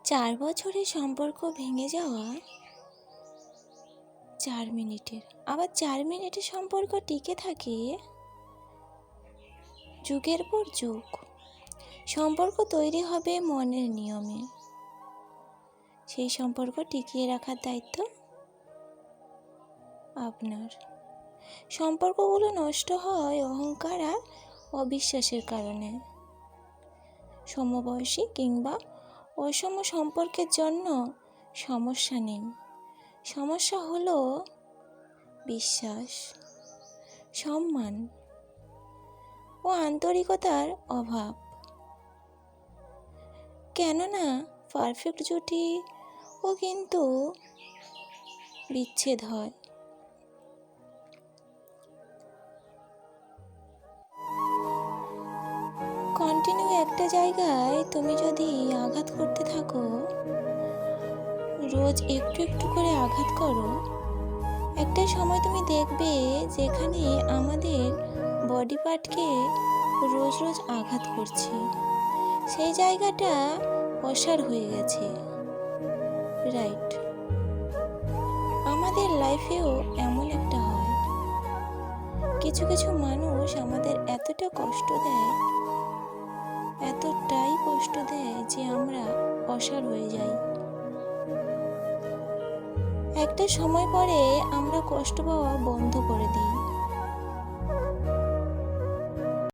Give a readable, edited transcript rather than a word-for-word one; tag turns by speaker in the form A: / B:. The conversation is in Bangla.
A: 4 বছরের সম্পর্ক ভেঙে যাওয়া 4 মিনিটের, আবার 4 মিনিটের সম্পর্ক টিকে থাকে যুগের পর যুগ। সম্পর্ক তৈরি হবে মনের নিয়মে, সেই সম্পর্ক টিকিয়ে রাখার দায়িত্ব আপনার। সম্পর্কগুলো নষ্ট হয় অহংকার আর অবিশ্বাসের কারণে। সমবয়সী কিংবা অসম সম্পর্কের জন্য সমস্যা নেই, সমস্যা হলো বিশ্বাস, সম্মান ও আন্তরিকতার অভাব। কেননা পারফেক্ট জুটি ও কিন্তু বিচ্ছেদ হয়। কন্টিনিউ একটা জায়গায় তুমি যদি আঘাত করতে থাকো, রোজ একটু একটু করে আঘাত করো, একটা সময় তুমি দেখবে যেখানে আমাদের বডি পার্টকে রোজ রোজ আঘাত করছি, সেই জায়গাটা অসাড় হয়ে গেছে। রাইট, আমাদের লাইফেও এমন একটা হয়, কিছু কিছু মানুষ আমাদের এতটা কষ্ট দেয়, এতটাই কষ্ট দেয় যে আমরা অসাড় হয়ে যাই। একটা সময় পরে আমরা কষ্ট পাওয়া বন্ধ করে দিই।